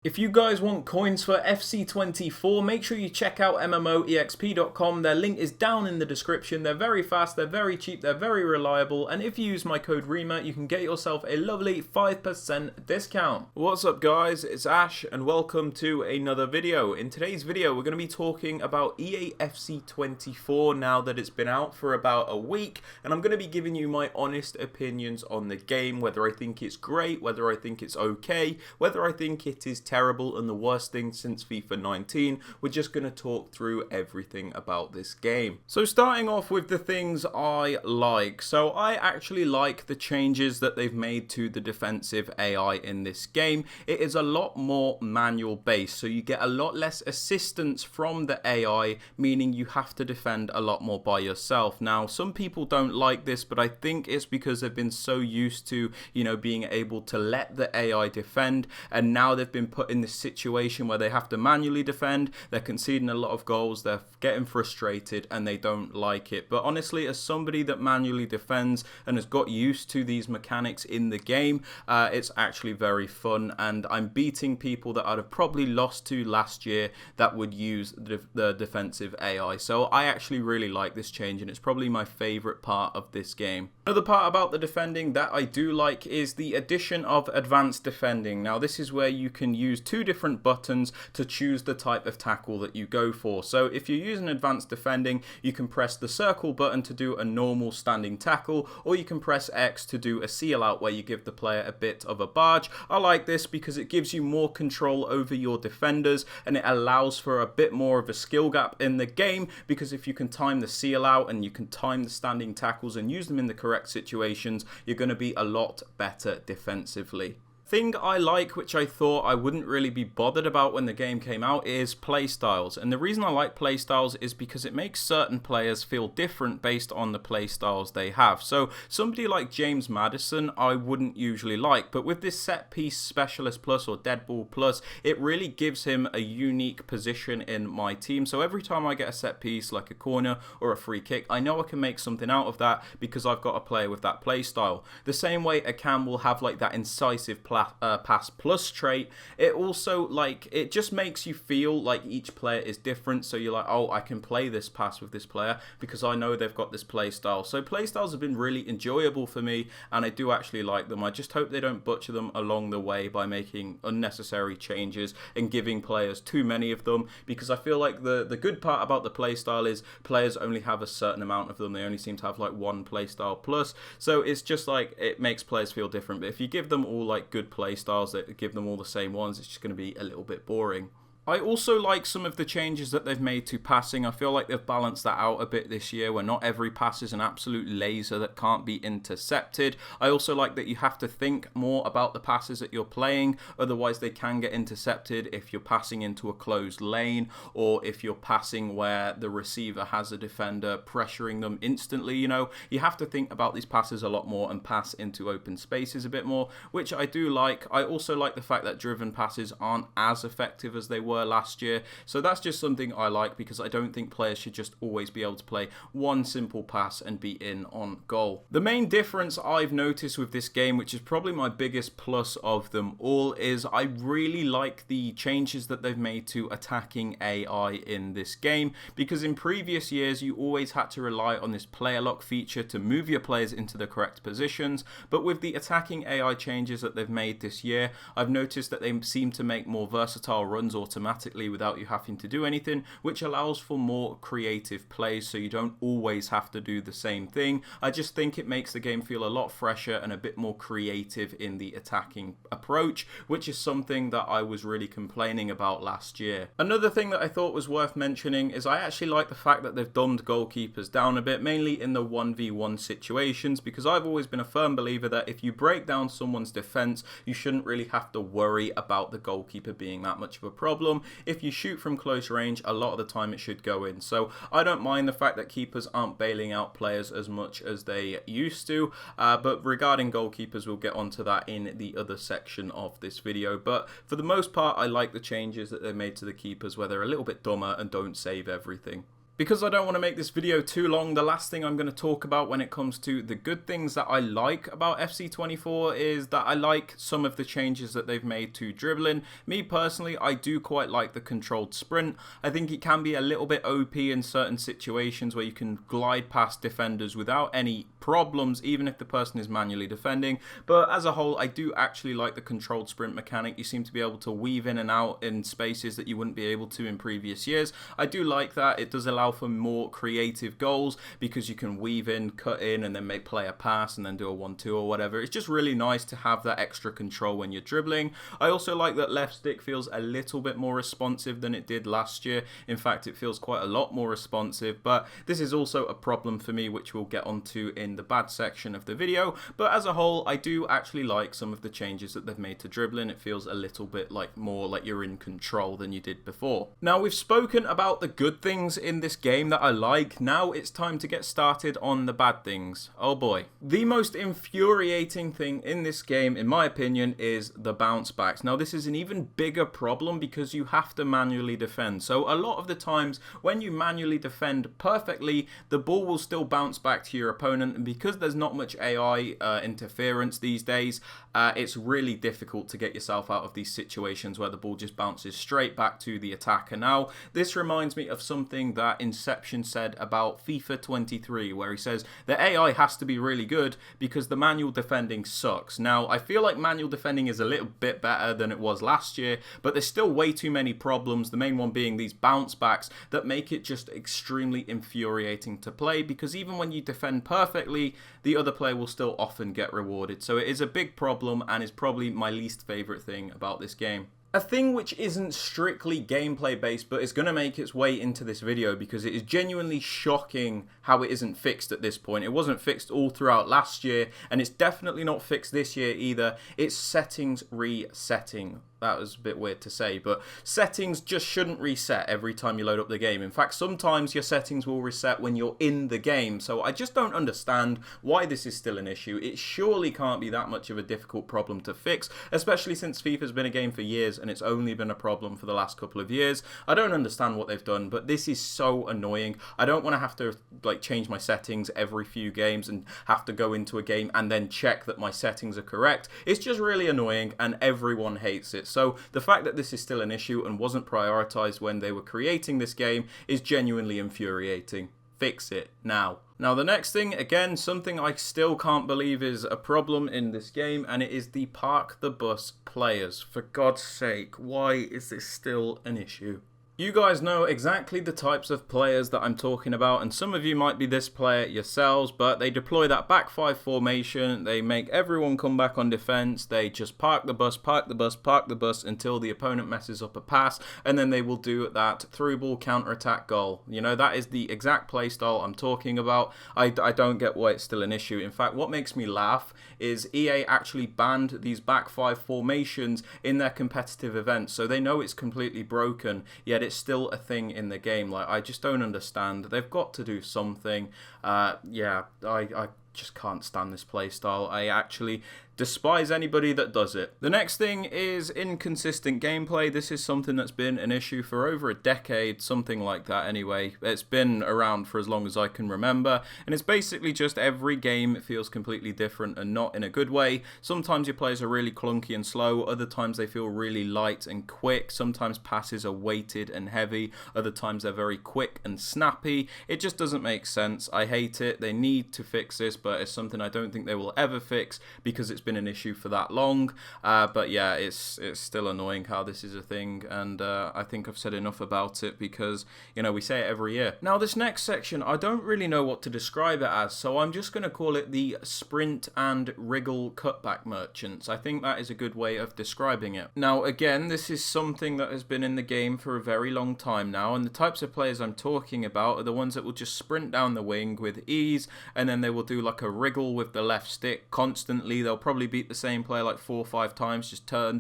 If you guys want coins for FC24, make sure you check out MMOEXP.com. Their link is down in the description. They're very fast, they're very cheap, they're very reliable, and if you use my code Rema, you can get yourself a lovely 5% discount. What's up guys, it's Ash, and welcome to another video. In today's video, we're going to be talking about EA FC24 now that it's been out for about a week, and I'm going to be giving you my honest opinions on the game, whether I think it's great, whether I think it's okay, whether I think it is terrible and the worst thing since FIFA 19. We're just going to talk through everything about this game. So starting off with the things I like. So I actually like the changes that they've made to the defensive AI in this game. It is a lot more manual based, so you get a lot less assistance from the AI, meaning you have to defend a lot more by yourself. Now, some people don't like this, but I think it's because they've been so used to, being able to let the AI defend, and now they've been put in this situation where they have to manually defend. They're conceding a lot of goals, they're getting frustrated, and they don't like it. But honestly, as somebody that manually defends and has got used to these mechanics in the game, it's actually very fun, and I'm beating people that I'd have probably lost to last year that would use the defensive AI. So I actually really like this change, and it's probably my favorite part of this game. Another part about the defending that I do like is the addition of advanced defending. Now, this is where you can use two different buttons to choose the type of tackle that you go for. So if you're using advanced defending, you can press the circle button to do a normal standing tackle, or you can press X to do a seal out where you give the player a bit of a barge. I like this because it gives you more control over your defenders, and it allows for a bit more of a skill gap in the game, because if you can time the seal out and you can time the standing tackles and use them in the correct situations, you're going to be a lot better defensively. Thing I like, which I thought I wouldn't really be bothered about when the game came out, is playstyles. And the reason I like playstyles is because it makes certain players feel different based on the playstyles they have. So somebody like James Maddison I wouldn't usually like, but with this set piece specialist plus or dead ball plus, it really gives him a unique position in my team. So every time I get a set piece like a corner or a free kick, I know I can make something out of that because I've got a player with that playstyle. The same way a cam will have like that incisive pass plus trait. It also, it just makes you feel like each player is different, so you're like, oh, I can play this pass with this player because I know they've got this play style. So play styles have been really enjoyable for me, and I do actually like them. I just hope they don't butcher them along the way by making unnecessary changes and giving players too many of them, because I feel like the good part about the play style is players only have a certain amount of them. They only seem to have like one play style plus, so it's just like it makes players feel different. But if you give them all like good play styles that give them all the same ones, it's just going to be a little bit boring. I also like some of the changes that they've made to passing. I feel like they've balanced that out a bit this year, where not every pass is an absolute laser that can't be intercepted. I also like that you have to think more about the passes that you're playing, otherwise they can get intercepted if you're passing into a closed lane, or if you're passing where the receiver has a defender pressuring them instantly. You have to think about these passes a lot more and pass into open spaces a bit more, which I do like. I also like the fact that driven passes aren't as effective as they were last year, so that's just something I like, because I don't think players should just always be able to play one simple pass and be in on goal. The main difference I've noticed with this game, which is probably my biggest plus of them all, is I really like the changes that they've made to attacking AI in this game, because in previous years you always had to rely on this player lock feature to move your players into the correct positions, but with the attacking AI changes that they've made this year, I've noticed that they seem to make more versatile runs automatically without you having to do anything, which allows for more creative plays, so you don't always have to do the same thing. I just think it makes the game feel a lot fresher and a bit more creative in the attacking approach, which is something that I was really complaining about last year. Another thing that I thought was worth mentioning is I actually like the fact that they've dumbed goalkeepers down a bit, mainly in the 1v1 situations, because I've always been a firm believer that if you break down someone's defense, you shouldn't really have to worry about the goalkeeper being that much of a problem. If you shoot from close range, a lot of the time it should go in. So I don't mind the fact that keepers aren't bailing out players as much as they used to. But regarding goalkeepers, we'll get onto that in the other section of this video. But for the most part, I like the changes that they made to the keepers, where they're a little bit dumber and don't save everything. Because I don't want to make this video too long, the last thing I'm going to talk about when it comes to the good things that I like about FC24 is that I like some of the changes that they've made to dribbling. Me personally, I do quite like the controlled sprint. I think it can be a little bit OP in certain situations where you can glide past defenders without any problems, even if the person is manually defending. But as a whole, I do actually like the controlled sprint mechanic. You seem to be able to weave in and out in spaces that you wouldn't be able to in previous years. I do like that. It does allow for more creative goals because you can weave in, cut in, and then play a pass and then do a 1-2 or whatever. It's just really nice to have that extra control when you're dribbling. I also like that left stick feels a little bit more responsive than it did last year. In fact, it feels quite a lot more responsive, but this is also a problem for me, which we'll get onto in the bad section of the video. But as a whole, I do actually like some of the changes that they've made to dribbling. It feels a little bit more like you're in control than you did before. Now, we've spoken about the good things in this game that I like. Now it's time to get started on the bad things. Oh boy. The most infuriating thing in this game, in my opinion, is the bounce backs. Now this is an even bigger problem because you have to manually defend. So a lot of the times when you manually defend perfectly, the ball will still bounce back to your opponent, and because there's not much AI interference these days, it's really difficult to get yourself out of these situations where the ball just bounces straight back to the attacker. Now this reminds me of something that Inception said about FIFA 23, where he says the AI has to be really good because the manual defending sucks. Now I feel like manual defending is a little bit better than it was last year, but there's still way too many problems, the main one being these bounce backs that make it just extremely infuriating to play, because even when you defend perfectly, the other player will still often get rewarded. So it is a big problem and is probably my least favorite thing about this game. A thing which isn't strictly gameplay based, but is going to make its way into this video because it is genuinely shocking how it isn't fixed at this point. It wasn't fixed all throughout last year, and it's definitely not fixed this year either. It's settings resetting. That was a bit weird to say, but settings just shouldn't reset every time you load up the game. In fact, sometimes your settings will reset when you're in the game. So I just don't understand why this is still an issue. It surely can't be that much of a difficult problem to fix, especially since FIFA's been a game for years and it's only been a problem for the last couple of years. I don't understand what they've done, but this is so annoying. I don't want to have to change my settings every few games and have to go into a game and then check that my settings are correct. It's just really annoying and everyone hates it. So the fact that this is still an issue and wasn't prioritized when they were creating this game is genuinely infuriating. Fix it now. Now the next thing, again, something I still can't believe is a problem in this game, and it is the park the bus players. For God's sake, why is this still an issue? You guys know exactly the types of players that I'm talking about, and some of you might be this player yourselves, but they deploy that back five formation, they make everyone come back on defense, they just park the bus, park the bus, park the bus until the opponent messes up a pass, and then they will do that through ball counter-attack goal. You know, that is the exact playstyle I'm talking about. I don't get why it's still an issue. In fact, what makes me laugh is EA actually banned these back five formations in their competitive events, so they know it's completely broken, yet it's still a thing in the game. I just don't understand. They've got to do something. Yeah, I just can't stand this playstyle. I actually despise anybody that does it. The next thing is inconsistent gameplay. This is something that's been an issue for over a decade, something like that anyway. It's been around for as long as I can remember, and it's basically just every game feels completely different and not in a good way. Sometimes your players are really clunky and slow, other times they feel really light and quick, sometimes passes are weighted and heavy, other times they're very quick and snappy. It just doesn't make sense. I hate it. They need to fix this, but it's something I don't think they will ever fix because it's been an issue for that long. But yeah, it's still annoying how this is a thing, and I think I've said enough about it because, you know, we say it every year. Now this next section, I don't really know what to describe it as, so I'm just going to call it the sprint and wriggle cutback merchants. I think that is a good way of describing it. Now again, this is something that has been in the game for a very long time now, and the types of players I'm talking about are the ones that will just sprint down the wing with ease, and then they will do like a wriggle with the left stick constantly. They'll probably probably beat the same player like 4 or 5 times, just turn,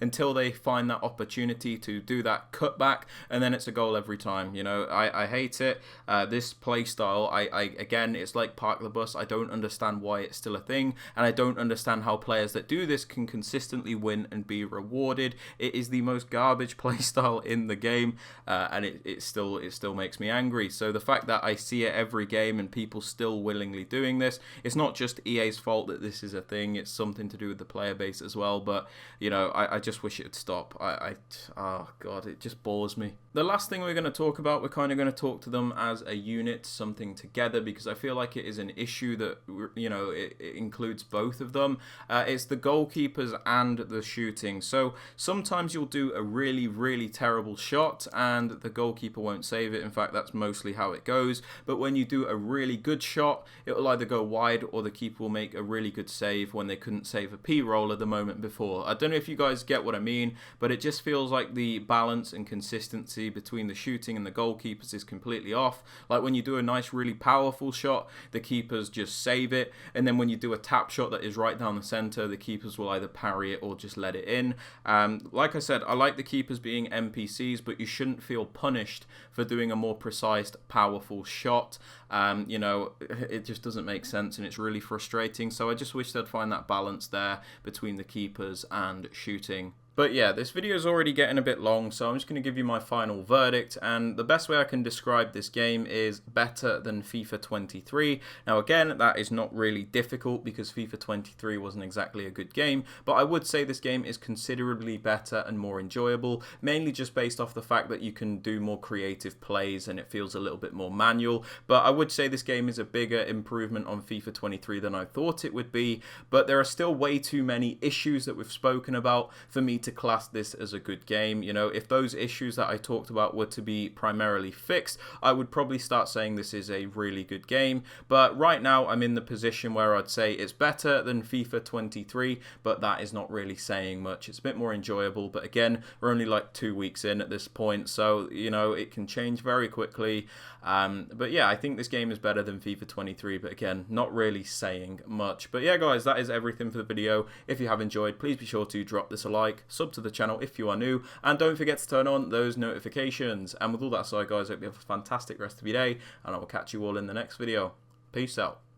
until they find that opportunity to do that cutback, and then it's a goal every time. You know, I hate it. This play style, again, it's like park the bus. I don't understand why it's still a thing, and I don't understand how players that do this can consistently win and be rewarded. It is the most garbage play style in the game, and it still makes me angry. So the fact that I see it every game and people still willingly doing this, it's not just EA's fault that this is a thing. It's something to do with the player base as well. But you know, I just wish it would stop. Oh god, it just bores me. The last thing we're going to talk about, we're kind of going to talk to them as a unit, something together, because I feel like it is an issue that, you know, it includes both of them. It's the goalkeepers and the shooting. So sometimes you'll do a really, really terrible shot and the goalkeeper won't save it. In fact, that's mostly how it goes. But when you do a really good shot, it will either go wide or the keeper will make a really good save when they couldn't save a P-roller the moment before. I don't know if you guys get what I mean, but it just feels like the balance and consistency between the shooting and the goalkeepers is completely off. Like when you do a nice, really powerful shot, the keepers just save it, and then when you do a tap shot that is right down the center, the keepers will either parry it or just let it in. Like I said, I like the keepers being NPCs, but you shouldn't feel punished for doing a more precise, powerful shot. You know, it just doesn't make sense, and it's really frustrating. So I just wish they'd find that balance there between the keepers and shooting. But yeah, this video is already getting a bit long, so I'm just going to give you my final verdict, and the best way I can describe this game is better than FIFA 23. Now again, that is not really difficult because FIFA 23 wasn't exactly a good game, but I would say this game is considerably better and more enjoyable, mainly just based off the fact that you can do more creative plays and it feels a little bit more manual. But I would say this game is a bigger improvement on FIFA 23 than I thought it would be, but there are still way too many issues that we've spoken about for me to class this as a good game. You know, if those issues that I talked about were to be primarily fixed, I would probably start saying this is a really good game. But right now I'm in the position where I'd say it's better than FIFA 23, but that is not really saying much. It's a bit more enjoyable, but again, we're only like 2 weeks in at this point, so you know, it can change very quickly. But yeah, I think this game is better than FIFA 23, but again, not really saying much. But yeah guys, that is everything for the video. If you have enjoyed, please be sure to drop this a like, sub to the channel if you are new, and don't forget to turn on those notifications. And with all that aside guys, I hope you have a fantastic rest of your day, and I will catch you all in the next video. Peace out.